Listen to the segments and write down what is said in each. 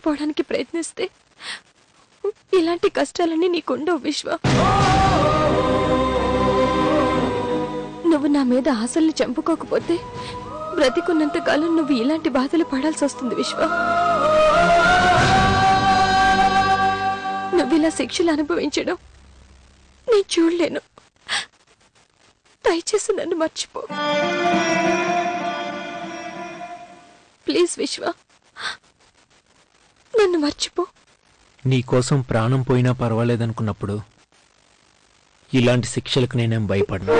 మర్చిపోవడానికి ప్రయత్నిస్తే ఇలాంటి కష్టాలన్నీ నీకుండవు విశ్వ. నువ్వు నా మీద ఆశల్ని చంపుకోకపోతే బ్రతికున్నంత కాలం నువ్వు ఇలాంటి బాధలు పడాల్సి వస్తుంది విశ్వ. నువ్వు ఇలా శిక్షలు అనుభవించడం నేను చూడలేను. దయచేసి నన్ను మర్చిపో ప్లీజ్ విశ్వ, నన్ను మర్చిపో. నీకోసం ప్రాణం పోయినా పర్వాలేదనుకున్నప్పుడు ఇలాంటి శిక్షలకు నేనేం భయపడను.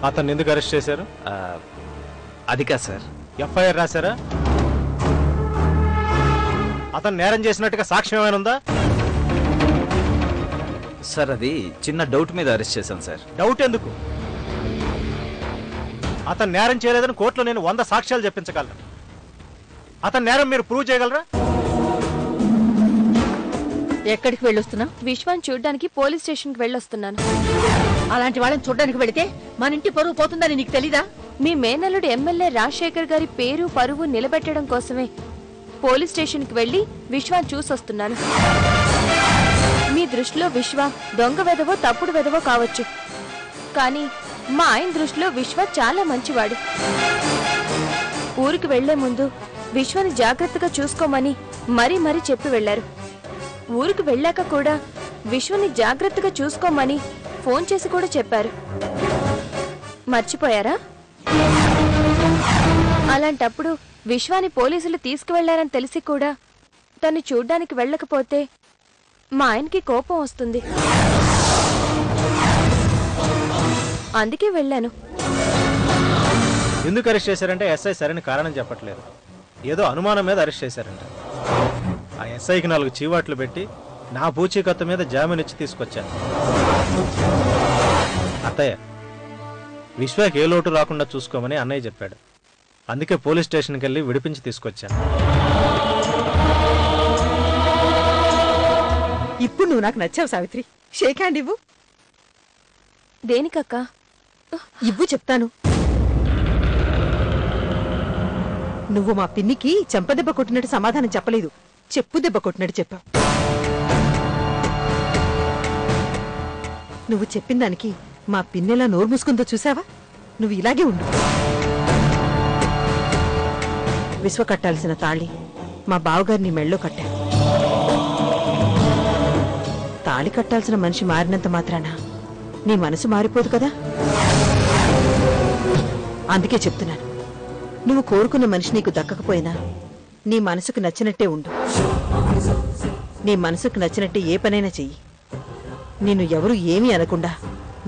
అతన్ని ఎందుకు అరెస్ట్ చేశారు? అది కాదు సార్. ఎఫ్ఐఆర్ రాశారా? అతను నేరం చేసినట్టుగా సాక్ష్యం ఏమైనా ఉందా? సార్ అది చిన్న డౌట్ మీద అరెస్ట్ చేశాను సార్. డౌట్ ఎందుకు? అతను నేరం చేయలేదని కోర్టులో నేను 100 సాక్ష్యాలు చెప్పించగలను. అతను నేరం మీరు ప్రూవ్ చేయగలరా? ఎక్కడికి వెళ్ళొస్తున్నా? విశ్వాన్ని చూడ్డానికి పోలీస్ స్టేషన్కి వెళ్ళొస్తున్నాను. అలాంటి వాళ్ళని చూడ్డానికి వెళితే మన ఇంటి పరువు పోతుందని నీకు తెలీదా? మీ మేనల్లుడు ఎమ్మెల్యే రాజశేఖర్ గారి పేరు పరువు నిలబెట్టడం కోసమే పోలీస్ స్టేషన్కి వెళ్లి విశ్వాన్ని చూసొస్తున్నాను. మీ దృష్టిలో విశ్వ దొంగ వెధవో తప్పుడు వెధవో కావచ్చు, కానీ మా ఆయన దృష్టిలో విశ్వ చాలా మంచివాడు. ఊరికి వెళ్లే ముందు విశ్వని జాగ్రత్తగా చూసుకోమని మరీ మరీ చెప్పి వెళ్లారు. ఊరికి వెళ్ళాక కూడా విశ్వని జాగ్రత్తగా చూసుకోమని ఫోన్ చేసి కూడా చెప్పారు. మర్చిపోయారా? అలాంటప్పుడు విశ్వాని పోలీసులు తీసుకువెళ్లారని తెలిసి కూడా తను చూడ్డానికి వెళ్ళకపోతే మా ఆయనకి కోపం వస్తుంది. అందుకే వెళ్ళాను. ఎందుకు అరెస్ట్ చేశారంటే ఎస్ఐ సరైన కారణం చెప్పట్లేదు. ఏదో అనుమానం మీద అరెస్ట్ చేశారంట. ఆ ఎస్ఐకి 4 చీవాట్లు పెట్టి నా పూచీకత్తు మీద జామీన్ ఇచ్చి తీసుకొచ్చాను. అత్తయ్య, విశ్వకి ఏ లోటు రాకుండా చూసుకోమని అన్నయ్య చెప్పాడు. అందుకే పోలీస్ స్టేషన్కి వెళ్ళి విడిపించి తీసుకొచ్చాను. ఇప్పుడు నువ్వు నాకు నచ్చావు సావిత్రి. షేక్ హ్యాండ్ ఇవ్వు. దేనికక్క? ఇవ్వు చెప్తాను. నువ్వు మా పిన్నికి చెంపదెబ్బ కొట్టినట్టు సమాధానం చెప్పలేదు, చెప్పు దెబ్బ కొట్టినట్టు చెప్పావు. నువ్వు చెప్పిన దానికి మా పిన్నెలా నోరు మూసుకుందో చూసావా? నువ్వు ఇలాగే ఉండు. విశ్వ కట్టాల్సిన తాళి మా బావగారిని మెళ్ళో కట్టాను. తాళి కట్టాల్సిన మనిషి మారినంత మాత్రాన నీ మనసు మారిపోదు కదా. అందుకే చెప్తున్నాను, నువ్వు కోరుకున్న మనిషి నీకు దక్కకపోయినా నీ మనసుకు నచ్చినట్టే ఉండు. నీ మనసుకు నచ్చినట్టే ఏ పనైనా చెయ్యి. నిన్ను ఎవరు ఏమీ అనకుండా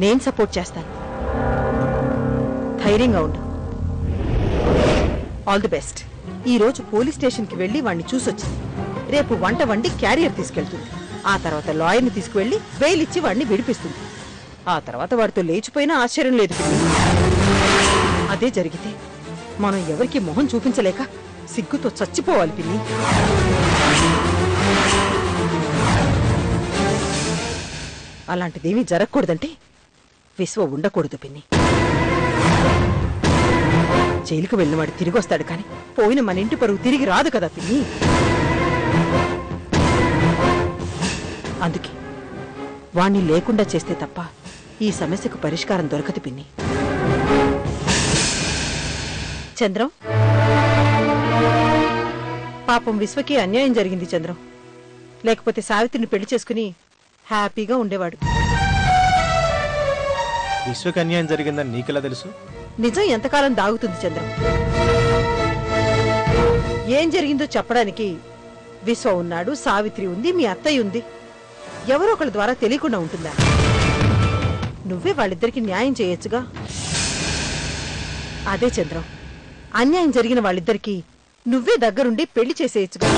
నేను సపోర్ట్ చేస్తాను. ధైర్యంగా ఉండు. All the best. ఈ రోజు పోలీస్ స్టేషన్కి వెళ్లి వాణ్ణి చూసొచ్చింది. రేపు వంట వండి క్యారియర్ తీసుకెళ్తుంది. ఆ తర్వాత లాయర్ని తీసుకువెళ్లి బెయిల్ ఇచ్చి వాడిని విడిపిస్తుంది. ఆ తర్వాత వాడితో లేచిపోయినా ఆశ్చర్యం లేదు. అదే జరిగితే మనం ఎవరికి మొహం చూపించలేక సిగ్గుతో చచ్చిపోవాలి పిన్ని. అలాంటిదేమీ జరగకూడదంటే విశ్వ ఉండకూడదు పిన్ని. జైలుకు వెళ్ళినవాడు తిరిగి వస్తాడు, కానీ పోయిన మన ఇంటి పరువు తిరిగి రాదు కదా పిన్ని. అందుకే వాణ్ణి లేకుండా చేస్తే తప్ప ఈ సమస్యకు పరిష్కారం దొరకదు పిన్ని. చంద్రం, పాపం విశ్వకి అన్యాయం జరిగింది చంద్రం. లేకపోతే సావిత్రిని పెళ్లి చేసుకుని హ్యాపీగా ఉండేవాడు. విశ్వకి అన్యాయం జరిగిందని నీకెలా తెలుసు? నిజం ఎంతకాలం దాగుతుంది చంద్రం? ఏం జరిగిందో చెప్పడానికి విశ్వ ఉన్నాడు, సావిత్రి ఉంది, మీ అత్తయ్య ఉంది. ఎవరో ఒకళ్ళ ద్వారా తెలియకుండా ఉంటుందా? నువ్వే వాళ్ళిద్దరికి న్యాయం చేయొచ్చుగా. అదే చంద్రం, అన్యాయం జరిగిన వాళ్ళిద్దరికి నువ్వే దగ్గరుండి పెళ్లి చేసేయచ్చుగా.